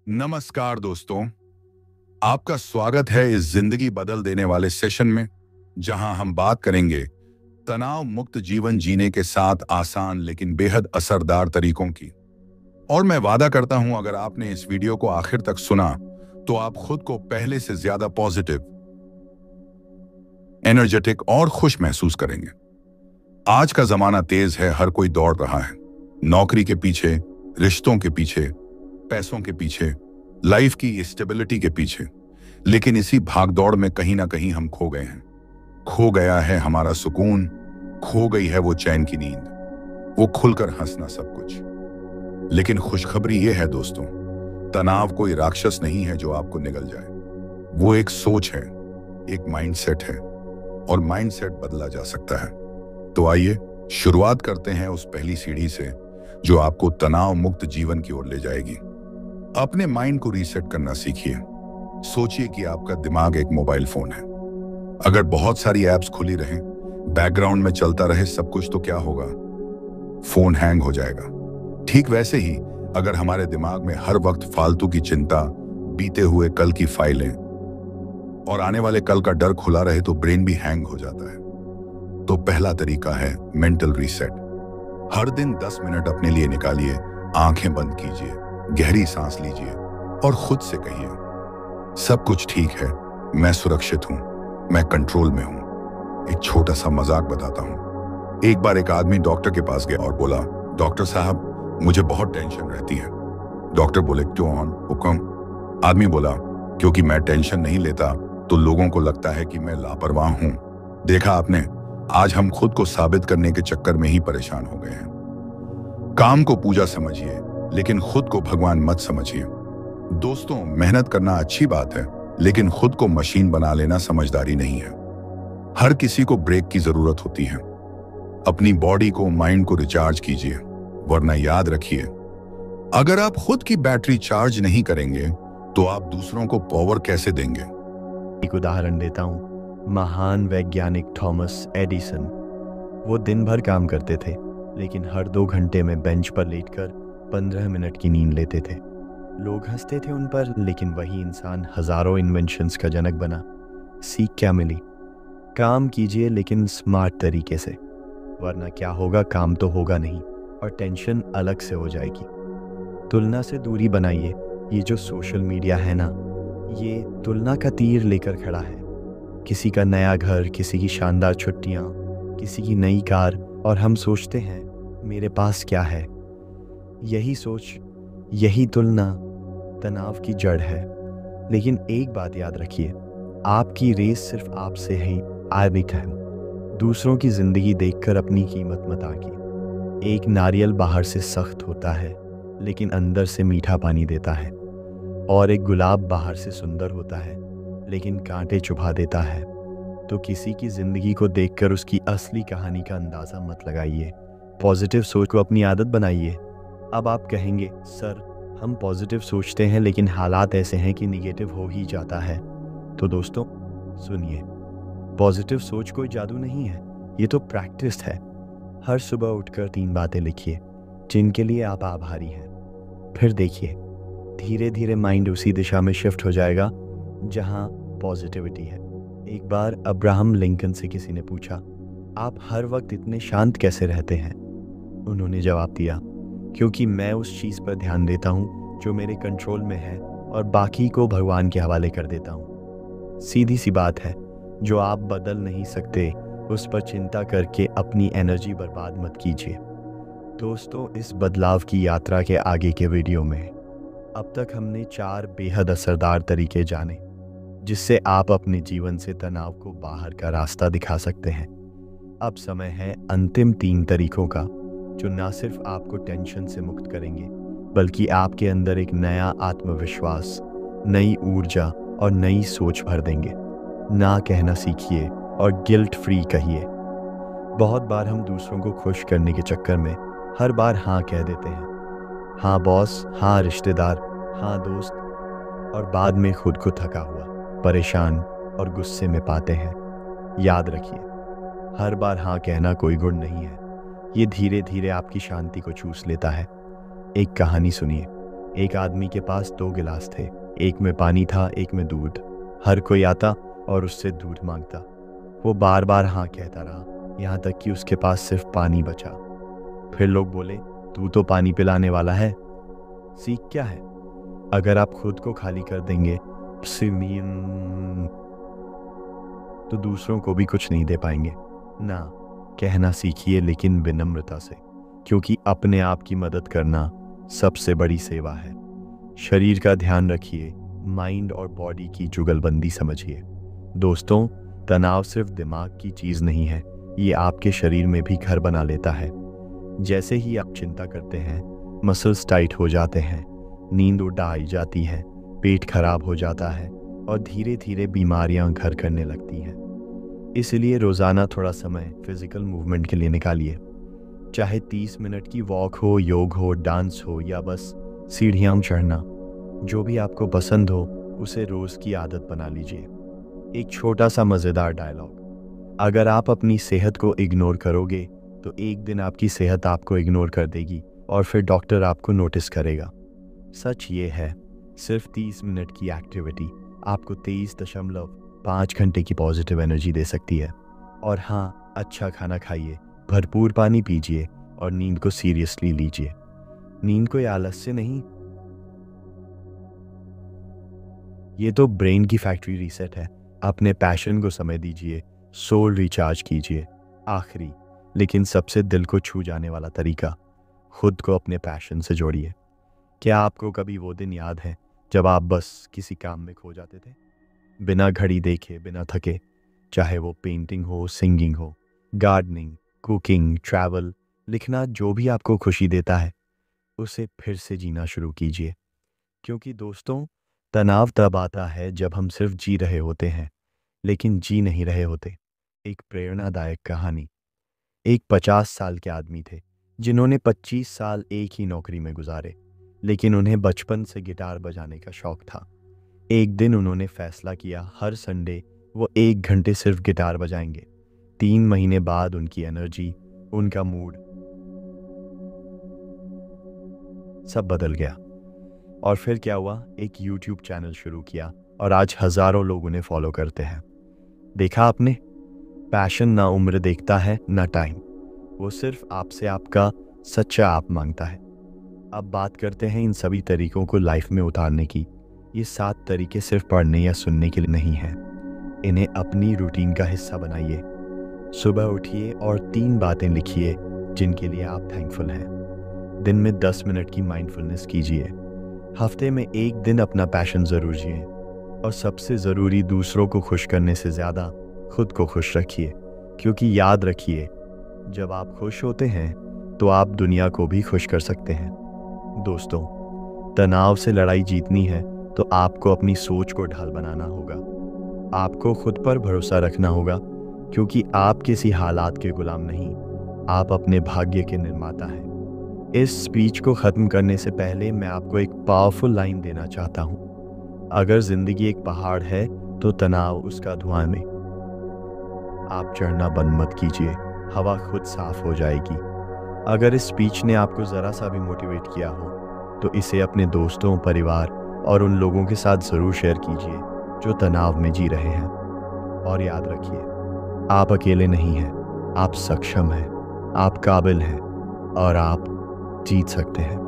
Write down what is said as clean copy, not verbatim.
नमस्कार दोस्तों, आपका स्वागत है इस जिंदगी बदल देने वाले सेशन में, जहां हम बात करेंगे तनाव मुक्त जीवन जीने के 7 आसान लेकिन बेहद असरदार तरीकों की। और मैं वादा करता हूं, अगर आपने इस वीडियो को आखिर तक सुना तो आप खुद को पहले से ज्यादा पॉजिटिव, एनर्जेटिक और खुश महसूस करेंगे। आज का जमाना तेज है, हर कोई दौड़ रहा है, नौकरी के पीछे, रिश्तों के पीछे, पैसों के पीछे, लाइफ की स्टेबिलिटी के पीछे। लेकिन इसी भागदौड़ में कहीं ना कहीं हम खो गए हैं। खो गया है हमारा सुकून, खो गई है वो चैन की नींद, वो खुलकर हंसना, सब कुछ। लेकिन खुशखबरी ये है दोस्तों, तनाव कोई राक्षस नहीं है जो आपको निगल जाए। वो एक सोच है, एक माइंडसेट है, और माइंडसेट बदला जा सकता है। तो आइए शुरुआत करते हैं उस पहली सीढ़ी से जो आपको तनाव मुक्त जीवन की ओर ले जाएगी। अपने माइंड को रीसेट करना सीखिए। सोचिए कि आपका दिमाग एक मोबाइल फोन है। अगर बहुत सारी ऐप्स खुली रहें, बैकग्राउंड में चलता रहे सब कुछ, तो क्या होगा? फोन हैंग हो जाएगा। ठीक वैसे ही अगर हमारे दिमाग में हर वक्त फालतू की चिंता, बीते हुए कल की फाइलें और आने वाले कल का डर खुला रहे, तो ब्रेन भी हैंग हो जाता है। तो पहला तरीका है मेंटल रीसेट। हर दिन 10 मिनट अपने लिए निकालिए, आंखें बंद कीजिए, गहरी सांस लीजिए और खुद से कहिए, सब कुछ ठीक है, मैं सुरक्षित हूं, मैं कंट्रोल में हूं। एक छोटा सा मजाक बताता हूं। एक बार एक आदमी डॉक्टर के पास गया और बोला, डॉक्टर साहब, मुझे बहुत टेंशन रहती है। डॉक्टर बोले, क्यों? हुक्म? आदमी बोला, क्योंकि मैं टेंशन नहीं लेता तो लोगों को लगता है कि मैं लापरवाह हूं। देखा आपने, आज हम खुद को साबित करने के चक्कर में ही परेशान हो गए हैं। काम को पूजा समझिए, लेकिन खुद को भगवान मत समझिए। दोस्तों, मेहनत करना अच्छी बात है, लेकिन खुद को मशीन बना लेना समझदारी नहीं है। हर किसी को ब्रेक की जरूरत होती है। अपनी बॉडी को, माइंड को रिचार्ज कीजिए, वरना याद रखिए, अगर आप खुद की बैटरी चार्ज नहीं करेंगे तो आप दूसरों को पावर कैसे देंगे? एक उदाहरण देता हूँ। महान वैज्ञानिक थॉमस एडिसन, वो दिन भर काम करते थे, लेकिन हर 2 घंटे में बेंच पर लेटकर 15 मिनट की नींद लेते थे। लोग हंसते थे उन पर, लेकिन वही इंसान हजारों इन्वेंशंस का जनक बना। सीख क्या मिली? काम कीजिए, लेकिन स्मार्ट तरीके से, वरना क्या होगा, काम तो होगा नहीं और टेंशन अलग से हो जाएगी। तुलना से दूरी बनाइए। ये जो सोशल मीडिया है ना, ये तुलना का तीर लेकर खड़ा है। किसी का नया घर, किसी की शानदार छुट्टियाँ, किसी की नई कार, और हम सोचते हैं मेरे पास क्या है। यही सोच, यही तुलना तनाव की जड़ है। लेकिन एक बात याद रखिए, आपकी रेस सिर्फ आपसे ही आबिक है। दूसरों की जिंदगी देखकर अपनी कीमत मत आंकिए। एक नारियल बाहर से सख्त होता है, लेकिन अंदर से मीठा पानी देता है। और एक गुलाब बाहर से सुंदर होता है, लेकिन कांटे चुभा देता है। तो किसी की जिंदगी को देखकर उसकी असली कहानी का अंदाजा मत लगाइए। पॉजिटिव सोच को अपनी आदत बनाइए। अब आप कहेंगे, सर हम पॉजिटिव सोचते हैं लेकिन हालात ऐसे हैं कि निगेटिव हो ही जाता है। तो दोस्तों सुनिए, पॉजिटिव सोच कोई जादू नहीं है, ये तो प्रैक्टिस है। हर सुबह उठकर 3 बातें लिखिए जिनके लिए आप आभारी हैं। फिर देखिए, धीरे धीरे माइंड उसी दिशा में शिफ्ट हो जाएगा जहां पॉजिटिविटी है। एक बार अब्राहम लिंकन से किसी ने पूछा, आप हर वक्त इतने शांत कैसे रहते हैं? उन्होंने जवाब दिया, क्योंकि मैं उस चीज़ पर ध्यान देता हूँ जो मेरे कंट्रोल में है और बाकी को भगवान के हवाले कर देता हूँ। सीधी सी बात है, जो आप बदल नहीं सकते उस पर चिंता करके अपनी एनर्जी बर्बाद मत कीजिए। दोस्तों, इस बदलाव की यात्रा के आगे के वीडियो में अब तक हमने 4 बेहद असरदार तरीके जाने, जिससे आप अपने जीवन से तनाव को बाहर का रास्ता दिखा सकते हैं। अब समय है अंतिम 3 तरीकों का, जो न सिर्फ आपको टेंशन से मुक्त करेंगे, बल्कि आपके अंदर एक नया आत्मविश्वास, नई ऊर्जा और नई सोच भर देंगे। ना कहना सीखिए और गिल्ट फ्री कहिए। बहुत बार हम दूसरों को खुश करने के चक्कर में हर बार हाँ कह देते हैं। हाँ बॉस, हाँ रिश्तेदार, हाँ दोस्त, और बाद में खुद को थका हुआ, परेशान और गुस्से में पाते हैं। याद रखिए, हर बार हाँ कहना कोई गुण नहीं है, ये धीरे धीरे आपकी शांति को चूस लेता है। एक कहानी सुनिए। एक आदमी के पास 2 गिलास थे, एक में पानी था, एक में दूध। हर कोई आता और उससे दूध मांगता। वो बार बार हाँ कहता रहा, यहाँ तक कि उसके पास सिर्फ पानी बचा। फिर लोग बोले, तू तो पानी पिलाने वाला है, सीख क्या है? अगर आप खुद को खाली कर देंगे तो दूसरों को भी कुछ नहीं दे पाएंगे ना। कहना सीखिए, लेकिन विनम्रता से, क्योंकि अपने आप की मदद करना सबसे बड़ी सेवा है। शरीर का ध्यान रखिए, माइंड और बॉडी की जुगलबंदी समझिए। दोस्तों, तनाव सिर्फ दिमाग की चीज नहीं है, ये आपके शरीर में भी घर बना लेता है। जैसे ही आप चिंता करते हैं, मसल्स टाइट हो जाते हैं, नींद उड़ आई जाती है, पेट खराब हो जाता है और धीरे धीरे बीमारियां घर करने लगती हैं। इसलिए रोजाना थोड़ा समय फिजिकल मूवमेंट के लिए निकालिए। चाहे 30 मिनट की वॉक हो, योग हो, डांस हो या बस सीढ़ियां चढ़ना, जो भी आपको पसंद हो उसे रोज की आदत बना लीजिए। एक छोटा सा मजेदार डायलॉग, अगर आप अपनी सेहत को इग्नोर करोगे तो एक दिन आपकी सेहत आपको इग्नोर कर देगी और फिर डॉक्टर आपको नोटिस करेगा। सच ये है, सिर्फ 30 मिनट की एक्टिविटी आपको 23.5 घंटे की पॉजिटिव एनर्जी दे सकती है। और हाँ, अच्छा खाना खाइए, भरपूर पानी पीजिए और नींद को सीरियसली लीजिए। नींद कोई आलस्य नहीं, ये तो ब्रेन की फैक्ट्री रीसेट है। अपने पैशन को समय दीजिए, सोल रिचार्ज कीजिए। आखिरी लेकिन सबसे दिल को छू जाने वाला तरीका, खुद को अपने पैशन से जोड़िए। क्या आपको कभी वो दिन याद है जब आप बस किसी काम में खो जाते थे, बिना घड़ी देखे, बिना थके? चाहे वो पेंटिंग हो, सिंगिंग हो, गार्डनिंग, कुकिंग, ट्रैवल, लिखना, जो भी आपको खुशी देता है उसे फिर से जीना शुरू कीजिए। क्योंकि दोस्तों, तनाव तब आता है जब हम सिर्फ जी रहे होते हैं लेकिन जी नहीं रहे होते। एक प्रेरणादायक कहानी। एक 50 साल के आदमी थे जिन्होंने 25 साल एक ही नौकरी में गुजारे, लेकिन उन्हें बचपन से गिटार बजाने का शौक था। एक दिन उन्होंने फैसला किया, हर संडे वो 1 घंटे सिर्फ गिटार बजाएंगे। 3 महीने बाद उनकी एनर्जी, उनका मूड सब बदल गया। और फिर क्या हुआ, एक YouTube चैनल शुरू किया और आज हजारों लोग उन्हें फॉलो करते हैं। देखा आपने, पैशन ना उम्र देखता है ना टाइम, वो सिर्फ आपसे आपका सच्चा आप मांगता है। अब बात करते हैं इन सभी तरीकों को लाइफ में उतारने की। ये 7 तरीके सिर्फ पढ़ने या सुनने के लिए नहीं हैं, इन्हें अपनी रूटीन का हिस्सा बनाइए। सुबह उठिए और 3 बातें लिखिए जिनके लिए आप थैंकफुल हैं। दिन में 10 मिनट की माइंडफुलनेस कीजिए। हफ्ते में 1 दिन अपना पैशन जरूर जिए। और सबसे ज़रूरी, दूसरों को खुश करने से ज़्यादा खुद को खुश रखिए। क्योंकि याद रखिए, जब आप खुश होते हैं तो आप दुनिया को भी खुश कर सकते हैं। दोस्तों, तनाव से लड़ाई जीतनी है तो आपको अपनी सोच को ढाल बनाना होगा। आपको खुद पर भरोसा रखना होगा, क्योंकि आप किसी हालात के गुलाम नहीं, आप अपने भाग्य के निर्माता हैं। इस स्पीच को ख़त्म करने से पहले मैं आपको एक पावरफुल लाइन देना चाहता हूँ। अगर जिंदगी एक पहाड़ है तो तनाव उसका धुआं में। आप चढ़ना बंद मत कीजिए, हवा खुद साफ हो जाएगी। अगर इस स्पीच ने आपको ज़रा सा भी मोटिवेट किया हो तो इसे अपने दोस्तों, परिवार और उन लोगों के साथ ज़रूर शेयर कीजिए जो तनाव में जी रहे हैं। और याद रखिए, आप अकेले नहीं हैं, आप सक्षम हैं, आप काबिल हैं और आप जीत सकते हैं।